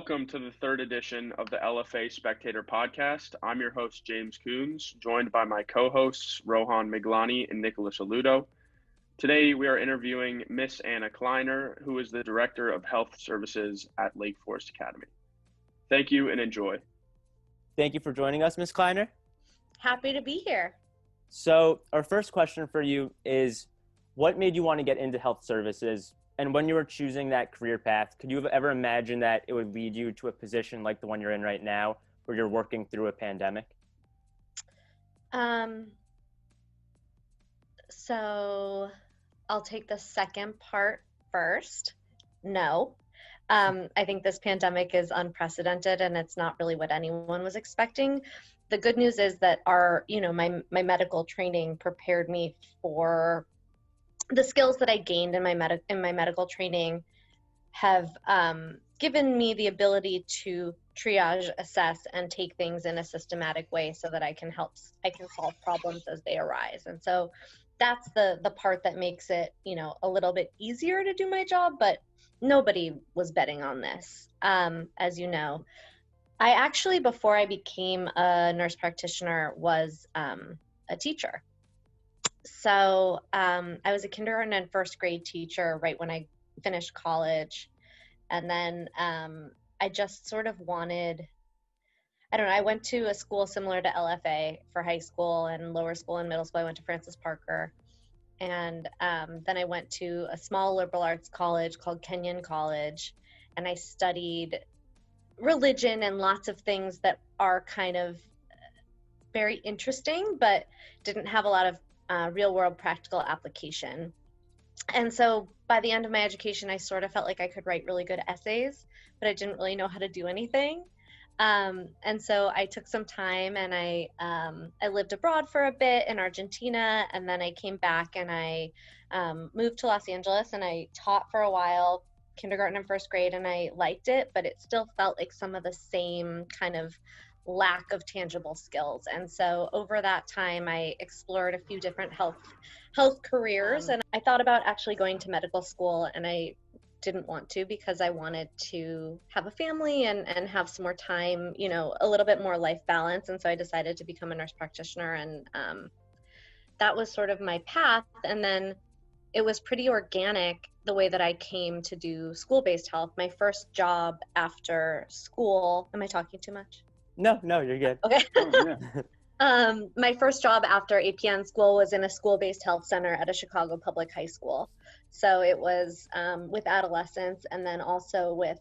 Welcome to the third edition of the LFA Spectator Podcast. I'm your host, James Coons, joined by my co-hosts, Rohan Miglani and Nicholas Aludo. Today, we are interviewing Miss Anna Kleiner, who is the Director of Health Services at Lake Forest Academy. Thank you and enjoy. Thank you for joining us, Ms. Kleiner. Happy to be here. So our first question for you is, what made you want to get into health services? And when you were choosing that career path, could you have ever imagined that it would lead you to a position like the one you're in right now, where you're working through a pandemic? So I'll take the second part first. No. I think this pandemic is unprecedented and it's not really what anyone was expecting. The good news is that my medical training prepared me for the skills that I gained in my medical training have given me the ability to triage, assess, and take things in a systematic way so that I can solve problems as they arise. And so that's the part that makes it, a little bit easier to do my job, but nobody was betting on this. As you know, I actually, before I became a nurse practitioner, was a teacher. So I was a kindergarten and first grade teacher right when I finished college. And then I just sort of wanted, I went to a school similar to LFA for high school and lower school and middle school. I went to Francis Parker. And then I went to a small liberal arts college called Kenyon College. And I studied religion and lots of things that are kind of very interesting, but didn't have a lot of real world practical application. And so by the end of my education, I sort of felt like I could write really good essays, but I didn't really know how to do anything. And so I took some time and I lived abroad for a bit in Argentina, and then I came back and I moved to Los Angeles and I taught for a while, kindergarten and first grade, and I liked it, but it still felt like some of the same kind of lack of tangible skills. And so over that time, I explored a few different health careers, and I thought about actually going to medical school, and I didn't want to because I wanted to have a family and have some more time, a little bit more life balance. And so I decided to become a nurse practitioner, and that was sort of my path. And then it was pretty organic the way that I came to do school-based health. My first job after school, am I talking too much? No, you're good. Okay. Oh, yeah. My first job after APN school was in a school-based health center at a Chicago public high school. So it was with adolescents and then also with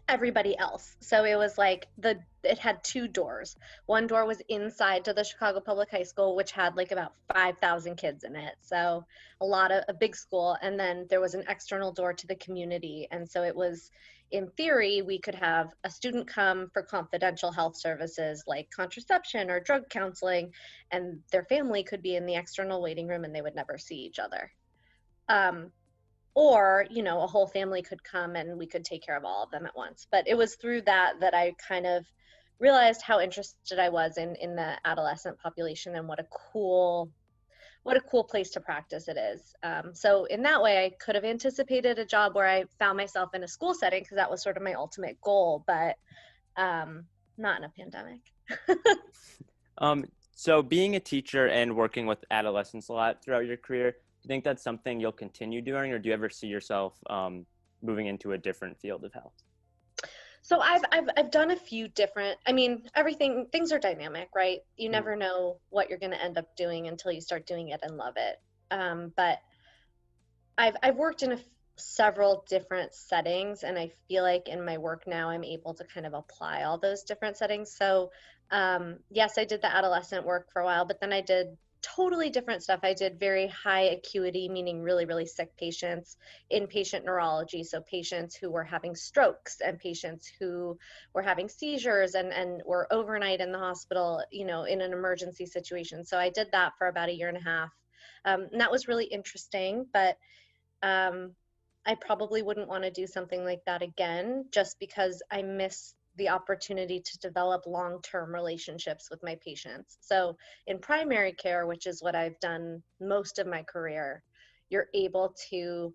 everybody else. So it was like it had two doors. One door was inside to the Chicago Public High School, which had like about 5,000 kids in it. So a big school. And then there was an external door to the community. And so it was, in theory, we could have a student come for confidential health services like contraception or drug counseling, and their family could be in the external waiting room and they would never see each other. Or, a whole family could come and we could take care of all of them at once. But it was through that I kind of realized how interested I was in the adolescent population and what a cool place to practice it is. So in that way, I could have anticipated a job where I found myself in a school setting because that was sort of my ultimate goal, but not in a pandemic. So being a teacher and working with adolescents a lot throughout your career, do you think that's something you'll continue doing, or do you ever see yourself moving into a different field of health? So I've done a few different, things are dynamic, right? You never know what you're going to end up doing until you start doing it and love it. But I've worked in several different settings, and I feel like in my work now I'm able to kind of apply all those different settings. So yes, I did the adolescent work for a while, but then I did totally different stuff. I did very high acuity, meaning really, really sick patients, inpatient neurology. So patients who were having strokes and patients who were having seizures and were overnight in the hospital, in an emergency situation. So I did that for about a year and a half. And that was really interesting, but I probably wouldn't want to do something like that again, just because I miss the opportunity to develop long-term relationships with my patients. So in primary care, which is what I've done most of my career, you're able to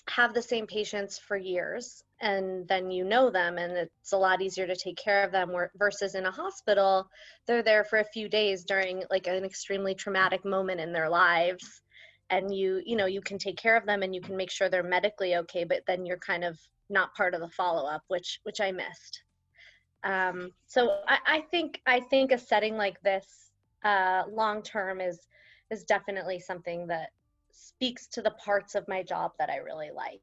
have the same patients for years and then you know them, and it's a lot easier to take care of them versus in a hospital, they're there for a few days during like an extremely traumatic moment in their lives, and you can take care of them and you can make sure they're medically okay, but then you're kind of not part of the follow-up, which I missed. So I think a setting like this long term is definitely something that speaks to the parts of my job that I really like.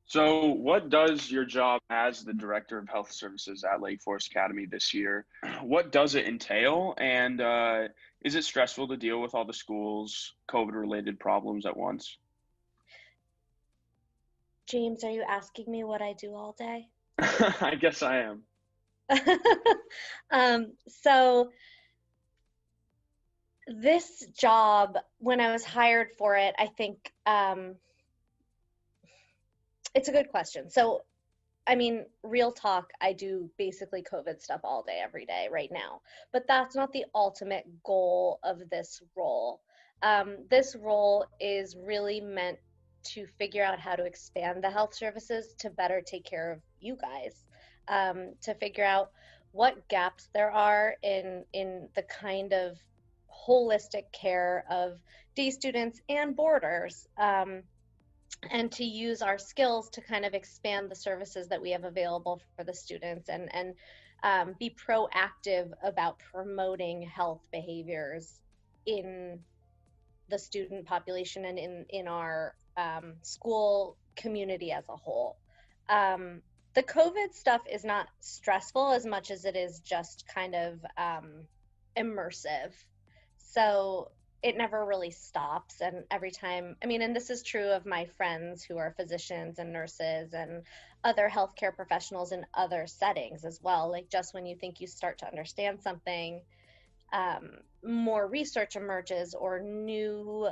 So what does your job as the Director of Health Services at Lake Forest Academy this year, what does it entail? And is it stressful to deal with all the school's COVID-related problems at once? James, are you asking me what I do all day? I guess I am. So this job, when I was hired for it, I think it's a good question. So, I mean, real talk, I do basically COVID stuff all day, every day right now, but that's not the ultimate goal of this role. This role is really meant to figure out how to expand the health services to better take care of you guys, to figure out what gaps there are in the kind of holistic care of day students and boarders, and to use our skills to kind of expand the services that we have available for the students, and be proactive about promoting health behaviors in the student population and in our school community as a whole. The COVID stuff is not stressful as much as it is just kind of immersive. So it never really stops. And every time, I mean, and this is true of my friends who are physicians and nurses and other healthcare professionals in other settings as well. Like, just when you think you start to understand something, more research emerges, or new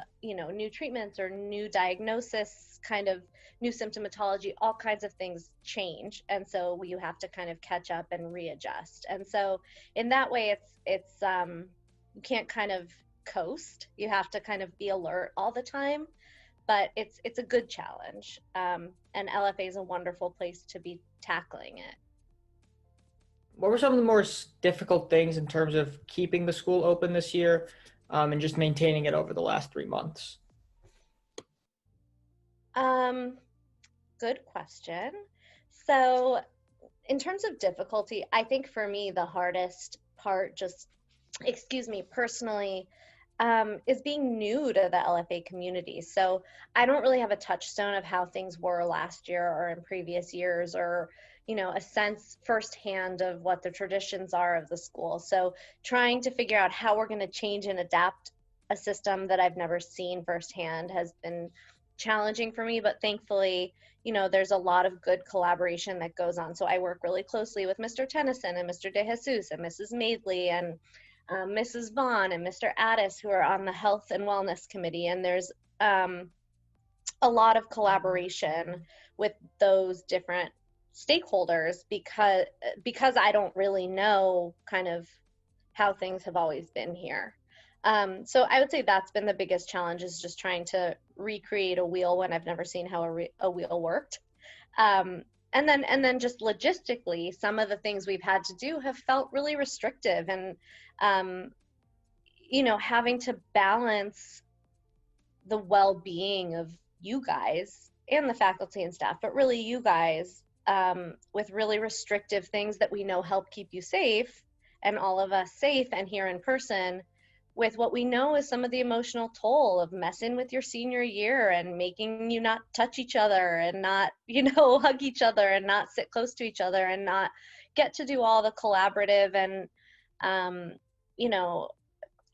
treatments or new diagnosis, kind of new symptomatology, all kinds of things change. And so you have to kind of catch up and readjust. And so in that way, it's you can't kind of coast. You have to kind of be alert all the time, but it's a good challenge. And LFA is a wonderful place to be tackling it. What were some of the more difficult things in terms of keeping the school open this year, and just maintaining it over the last 3 months? Good question. So in terms of difficulty, I think for me, the hardest part, personally, is being new to the LFA community. So I don't really have a touchstone of how things were last year or in previous years, or a sense firsthand of what the traditions are of the school. So trying to figure out how we're going to change and adapt a system that I've never seen firsthand has been challenging for me, but thankfully, there's a lot of good collaboration that goes on. So I work really closely with Mr. Tennyson and Mr. DeJesus and Mrs. Maidley and Mrs. Vaughn and Mr. Addis, who are on the Health and Wellness Committee. And there's a lot of collaboration with those different stakeholders, because I don't really know kind of how things have always been here. So I would say that's been the biggest challenge, is just trying to recreate a wheel when I've never seen how a wheel worked. And then just logistically, some of the things we've had to do have felt really restrictive, and having to balance the well-being of you guys and the faculty and staff, but really you guys, with really restrictive things that we know help keep you safe, and all of us safe and here in person, with what we know is some of the emotional toll of messing with your senior year and making you not touch each other and not, hug each other and not sit close to each other and not get to do all the collaborative and,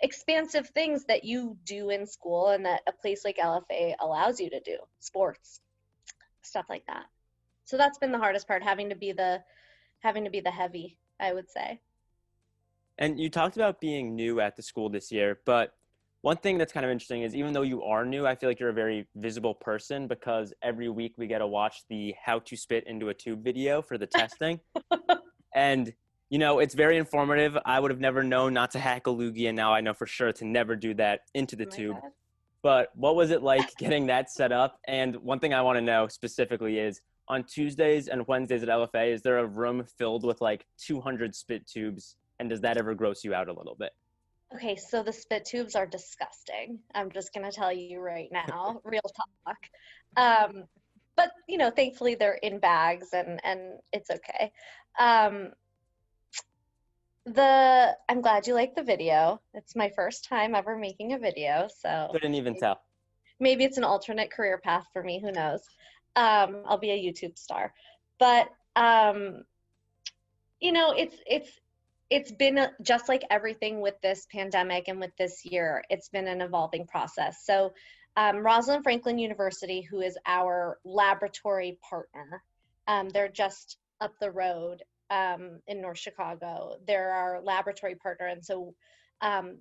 expansive things that you do in school and that a place like LFA allows you to do, sports, stuff like that. So that's been the hardest part, having to be the heavy, I would say. And you talked about being new at the school this year, but one thing that's kind of interesting is, even though you are new, I feel like you're a very visible person, because every week we get to watch the how to spit into a tube video for the testing. And, it's very informative. I would have never known not to hack a loogie, and now I know for sure to never do that into the tube. God. But what was it like getting that set up? And one thing I want to know specifically is on Tuesdays and Wednesdays at LFA, is there a room filled with like 200 spit tubes? And does that ever gross you out a little bit? Okay, so the spit tubes are disgusting. I'm just gonna tell you right now, real talk. But thankfully they're in bags and it's okay. I'm glad you liked the video. It's my first time ever making a video, so Couldn't even tell. maybe it's an alternate career path for me, who knows. I'll be a YouTube star. But it's been just like everything with this pandemic and with this year, it's been an evolving process. So Rosalind Franklin University, who is our laboratory partner, they're just up the road in North Chicago. They're our laboratory partner. And so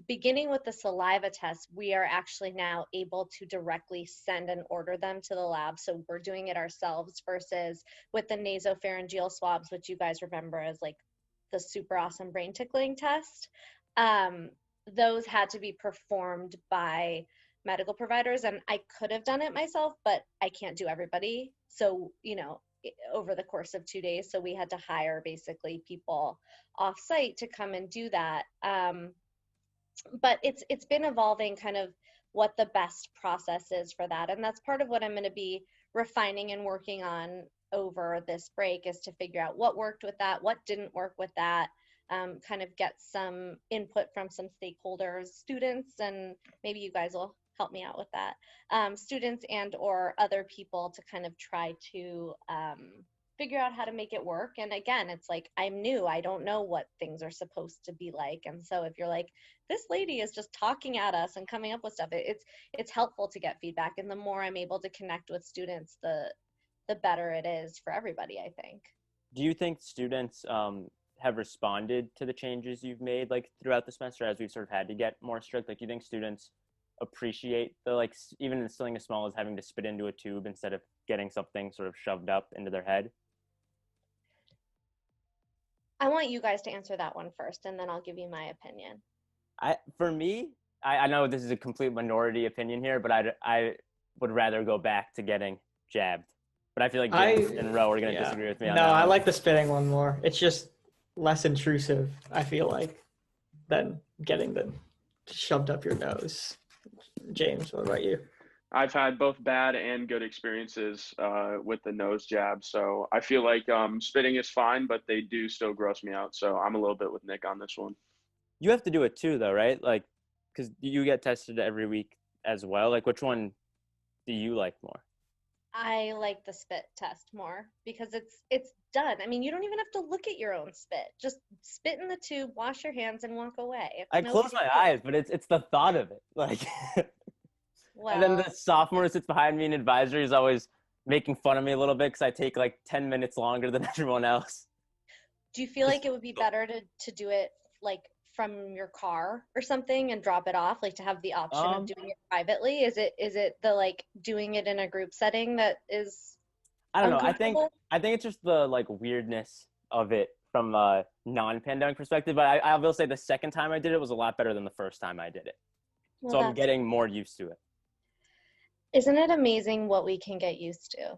beginning with the saliva test, we are actually now able to directly send and order them to the lab. So we're doing it ourselves versus with the nasopharyngeal swabs, which you guys remember as like the super awesome brain tickling test. Those had to be performed by medical providers, and I could have done it myself, but I can't do everybody. So, over the course of 2 days, so we had to hire basically people off site to come and do that. But it's been evolving kind of what the best process is for that. And that's part of what I'm going to be refining and working on over this break, is to figure out what worked with that, what didn't work with that, kind of get some input from some stakeholders, students, and maybe you guys will help me out with that, students and or other people, to kind of try to figure out how to make it work. And again, it's like, I'm new, I don't know what things are supposed to be like. And so if you're like, this lady is just talking at us and coming up with stuff, it's helpful to get feedback. And the more I'm able to connect with students, the better it is for everybody, I think. Do you think students have responded to the changes you've made like throughout the semester as we've sort of had to get more strict? Like, do you think students appreciate the, like, even instilling as small as having to spit into a tube instead of getting something sort of shoved up into their head? I want you guys to answer that one first, and then I'll give you my opinion. For me, I know this is a complete minority opinion here, but I would rather go back to getting jabbed. But I feel like James and Ro are going to disagree with me on that. No, I like the spitting one more. It's just less intrusive, I feel like, than getting them shoved up your nose. James, what about you? I've had both bad and good experiences with the nose jab. So I feel like spitting is fine, but they do still gross me out. So I'm a little bit with Nick on this one. You have to do it too, though, right? Like, because you get tested every week as well. Like, which one do you like more? I like the spit test more because it's done. I mean, you don't even have to look at your own spit. Just spit in the tube, wash your hands, and walk away. I close my eyes, but it's the thought of it. Like, well, and then the sophomore sits behind me in advisory is always making fun of me a little bit because I take like 10 minutes longer than everyone else. Do you feel like it would be better to do it like from your car or something and drop it off, like to have the option of doing it privately? Is it the like doing it in a group setting that is I don't know. I think it's just the like weirdness of it from a non-pandemic perspective. But I will say the second time I did it was a lot better than the first time I did it. Well, so I'm getting more used to it. Isn't it amazing what we can get used to?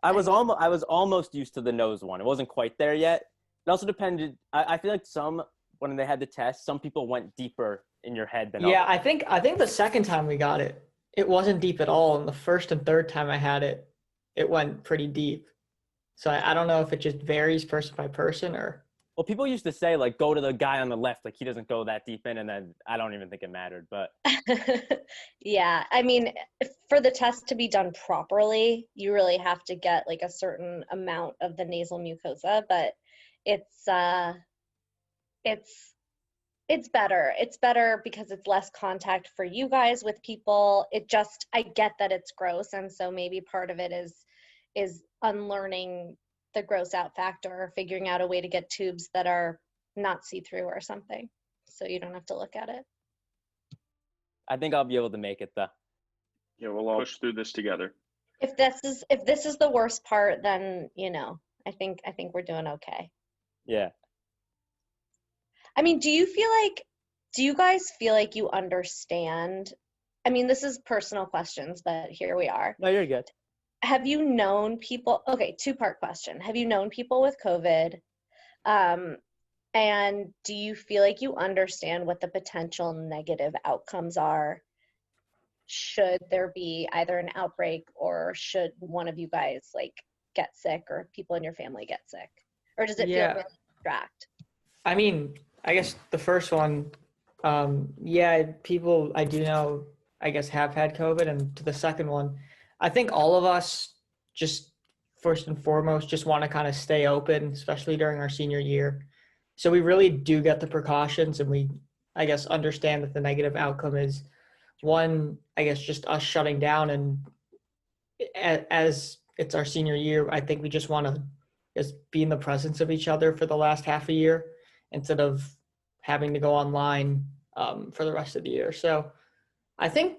I was almost used to the nose one. It wasn't quite there yet. It also depended. I feel like when they had the test, some people went deeper in your head than others. I think the second time we got it, it wasn't deep at all. And the first and third time I had it, it went pretty deep. So I don't know if it just varies person by person or. Well, people used to say, like, go to the guy on the left, like, he doesn't go that deep in, and then I don't even think it mattered, but. Yeah, I mean, for the test to be done properly, you really have to get, like, a certain amount of the nasal mucosa, but it's better. It's better because it's less contact for you guys with people. I get that it's gross, and so maybe part of it is unlearning the gross out factor, or figuring out a way to get tubes that are not see-through or something, so you don't have to look at it. I think I'll be able to make it though. Yeah, we'll all push through this together. If this is the worst part, then I think we're doing okay. Yeah. I mean, do you guys feel like you understand I mean, this is personal questions, but here we are. No, you're good. Have you known people, okay, two-part question. Have you known people with COVID? And do you feel like you understand what the potential negative outcomes are should there be either an outbreak or should one of you guys like get sick or people in your family get sick? Or does it feel really abstract? I mean, I guess the first one, people I do know, I guess, have had COVID. And to the second one, I think all of us just first and foremost just want to kind of stay open, especially during our senior year. So we really do get the precautions, and we, I guess, understand that the negative outcome is one, I guess, just us shutting down. And as it's our senior year, I think we just want to just be in the presence of each other for the last half a year instead of having to go online for the rest of the year. So I think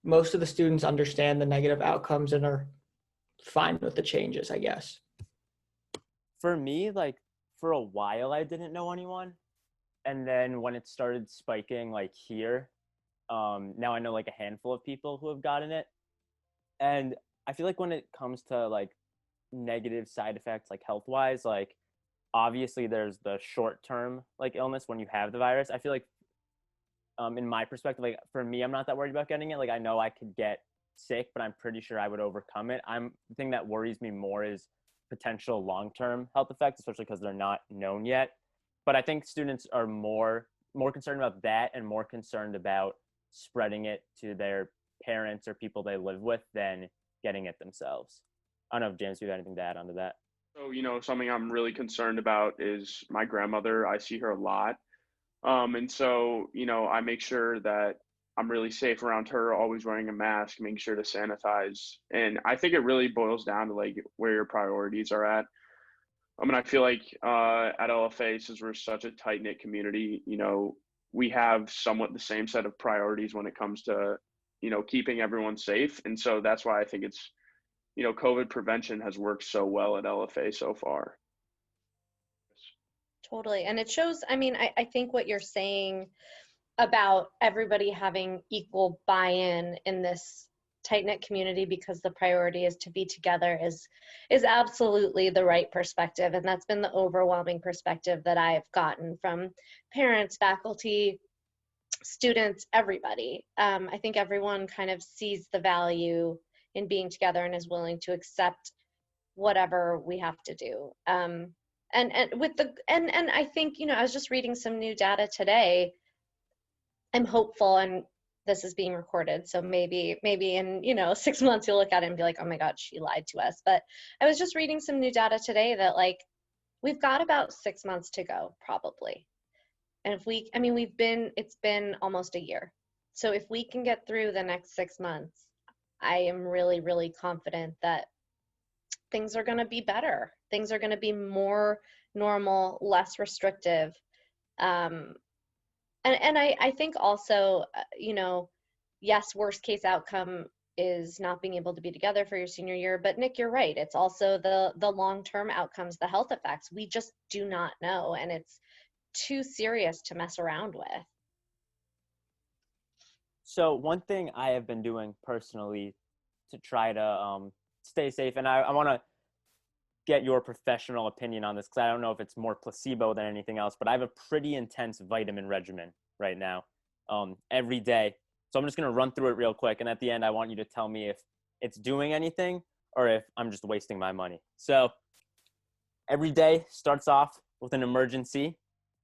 most of the students understand the negative outcomes and are fine with the changes, I guess. For me, like, for a while, I didn't know anyone. And then when it started spiking, like here, now I know like a handful of people who have gotten it. And I feel like when it comes to like negative side effects, like health-wise, like obviously there's the short-term like illness when you have the virus. I feel like in my perspective, like for me, I'm not that worried about getting it. Like I know I could get sick, but I'm pretty sure I would overcome it. The thing that worries me more is potential long-term health effects, especially because they're not known yet. But I think students are more concerned about that and more concerned about spreading it to their parents or people they live with than getting it themselves. I don't know if James, you have anything to add onto that. So, something I'm really concerned about is my grandmother. I see her a lot. And so, I make sure that I'm really safe around her, always wearing a mask, making sure to sanitize. And I think it really boils down to like where your priorities are at. I mean, I feel like at LFA, since we're such a tight-knit community, we have somewhat the same set of priorities when it comes to, keeping everyone safe. And so that's why I think it's, COVID prevention has worked so well at LFA so far. Totally. And it shows, I mean, I think what you're saying about everybody having equal buy-in in this tight-knit community because the priority is to be together is absolutely the right perspective. And that's been the overwhelming perspective that I've gotten from parents, faculty, students, everybody. I think everyone kind of sees the value in being together and is willing to accept whatever we have to do. And I think, I was just reading some new data today. I'm hopeful, and this is being recorded, so maybe in 6 months you'll look at it and be like, oh my God, she lied to us. But I was just reading some new data today that like we've got about 6 months to go probably. And it's been almost a year. So if we can get through the next 6 months, I am really, really confident that things are going to be better. Things are going to be more normal, less restrictive. And I think also, yes, worst case outcome is not being able to be together for your senior year. But Nick, you're right. It's also the long-term outcomes, the health effects. We just do not know. And it's too serious to mess around with. So one thing I have been doing personally to try to stay safe, and I want to get your professional opinion on this because I don't know if it's more placebo than anything else, but I have a pretty intense vitamin regimen right now every day. So I'm just going to run through it real quick. And at the end, I want you to tell me if it's doing anything or if I'm just wasting my money. So every day starts off with an emergency.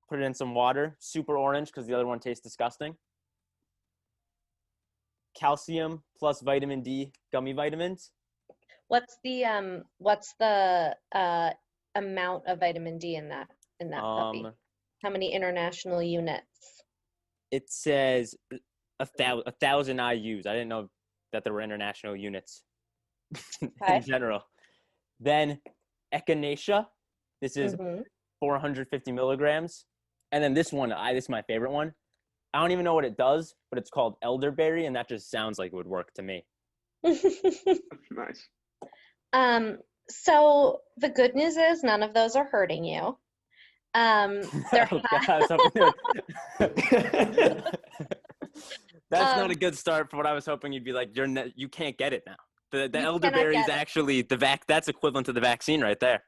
Put it in some water, super orange because the other one tastes disgusting. Calcium plus vitamin D gummy vitamins. What's the amount of vitamin D in that puppy? How many international units? It says 1,000 IUs. I didn't know that there were international units in general. Then echinacea. This is 450 milligrams. And then this one, this is my favorite one. I don't even know what it does, but it's called elderberry, and that just sounds like it would work to me. Nice. So the good news is none of those are hurting you. That's not a good start for what I was hoping you'd be like. You can't get it now. The You elderberry is cannot get it. actually that's equivalent to the vaccine right there.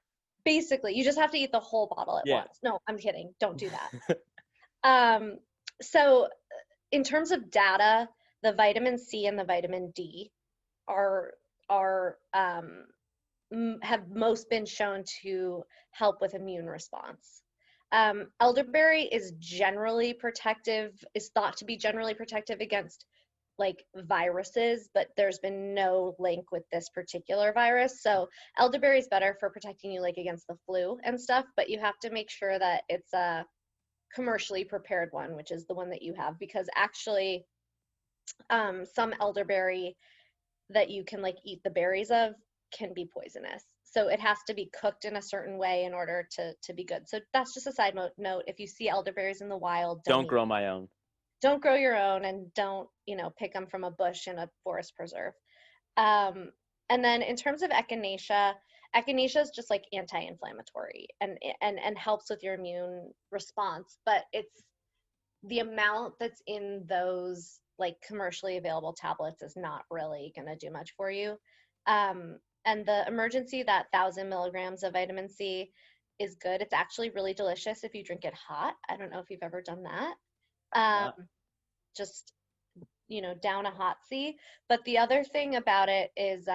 Basically, you just have to eat the whole bottle at Yeah. once. No, I'm kidding. Don't do that. So in terms of data, the vitamin C and the vitamin D have most been shown to help with immune response. Elderberry is thought to be generally protective against like viruses, but there's been no link with this particular virus. So elderberry is better for protecting you like against the flu and stuff, but you have to make sure that it's a commercially prepared one, which is the one that you have, because actually some elderberry that you can like eat the berries of can be poisonous. So it has to be cooked in a certain way in order to be good. So that's just a side note. If you see elderberries in the wild, don't grow my own. Don't grow your own, and don't, pick them from a bush in a forest preserve. And then in terms of echinacea is just like anti-inflammatory and helps with your immune response, but it's the amount that's in those like commercially available tablets is not really going to do much for you. And the Emergency, that 1,000 milligrams of vitamin C is good. It's actually really delicious if you drink it hot. I don't know if you've ever done that. Just, down a hot C. But the other thing about it is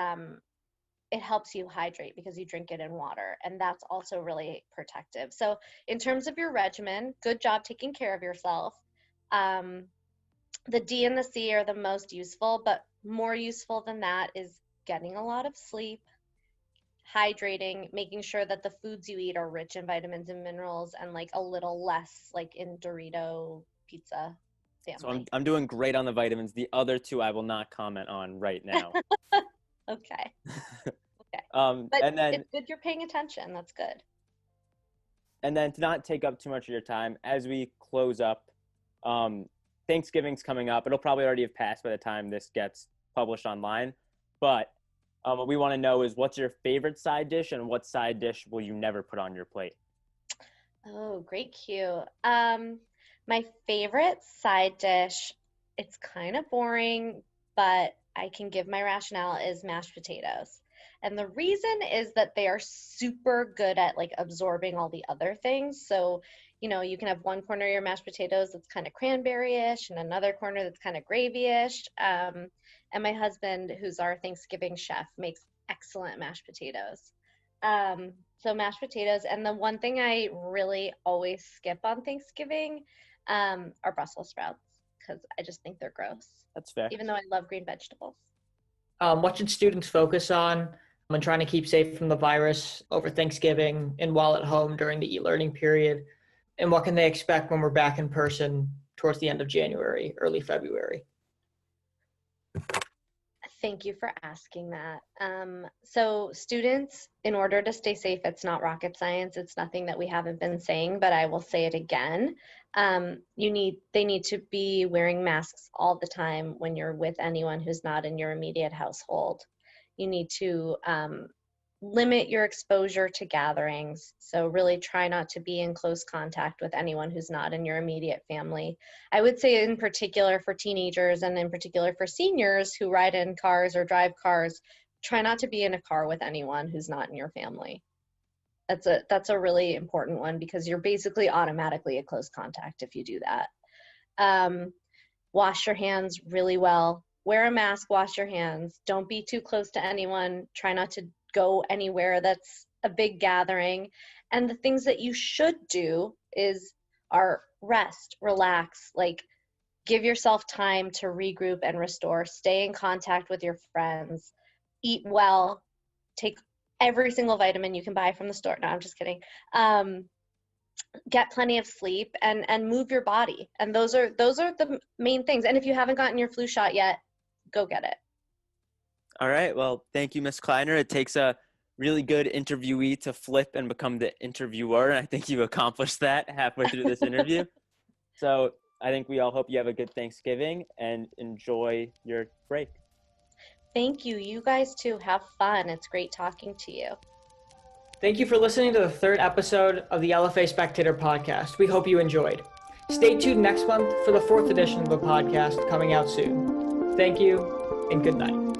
it helps you hydrate because you drink it in water. And that's also really protective. So in terms of your regimen, good job taking care of yourself. The D and the C are the most useful, but more useful than that is getting a lot of sleep, hydrating, making sure that the foods you eat are rich in vitamins and minerals, and like a little less like in Dorito pizza family. So I'm doing great on the vitamins. The other two I will not comment on right now. Okay. But and then it's good you're paying attention. That's good. And then to not take up too much of your time, as we close up, Thanksgiving's coming up. It'll probably already have passed by the time this gets published online. But what we want to know is, what's your favorite side dish, and what side dish will you never put on your plate? Oh, great cue. My favorite side dish, it's kind of boring, but I can give my rationale, is mashed potatoes. And the reason is that they are super good at like absorbing all the other things. So, you can have one corner of your mashed potatoes that's kind of cranberry-ish, and another corner that's kind of gravy-ish. And my husband, who's our Thanksgiving chef, makes excellent mashed potatoes. So mashed potatoes. And the one thing I really always skip on Thanksgiving are Brussels sprouts, because I just think they're gross. That's fair. Even though I love green vegetables. What should students focus on when trying to keep safe from the virus over Thanksgiving and while at home during the e-learning period? And what can they expect when we're back in person towards the end of January, early February? Thank you for asking that. So students, in order to stay safe, it's not rocket science. It's nothing that we haven't been saying, but I will say it again. They need to be wearing masks all the time when you're with anyone who's not in your immediate household. You need to limit your exposure to gatherings. So really try not to be in close contact with anyone who's not in your immediate family. I would say in particular for teenagers, and in particular for seniors who ride in cars or drive cars, try not to be in a car with anyone who's not in your family. That's a really important one, because you're basically automatically a close contact if you do that. Wash your hands really well. Wear a mask, wash your hands. Don't be too close to anyone. Try not to go anywhere that's a big gathering. And the things that you should do are rest, relax, like give yourself time to regroup and restore, stay in contact with your friends, eat well, take every single vitamin you can buy from the store. No, I'm just kidding. Get plenty of sleep and move your body. And those are the main things. And if you haven't gotten your flu shot yet, go get it. All right. Well, thank you, Ms. Kleiner. It takes a really good interviewee to flip and become the interviewer. And I think you accomplished that halfway through this interview. So I think we all hope you have a good Thanksgiving and enjoy your break. Thank you. You guys too. Have fun. It's great talking to you. Thank you for listening to the third episode of the LFA Spectator Podcast. We hope you enjoyed. Stay tuned next month for the 4th edition of the podcast coming out soon. Thank you and good night.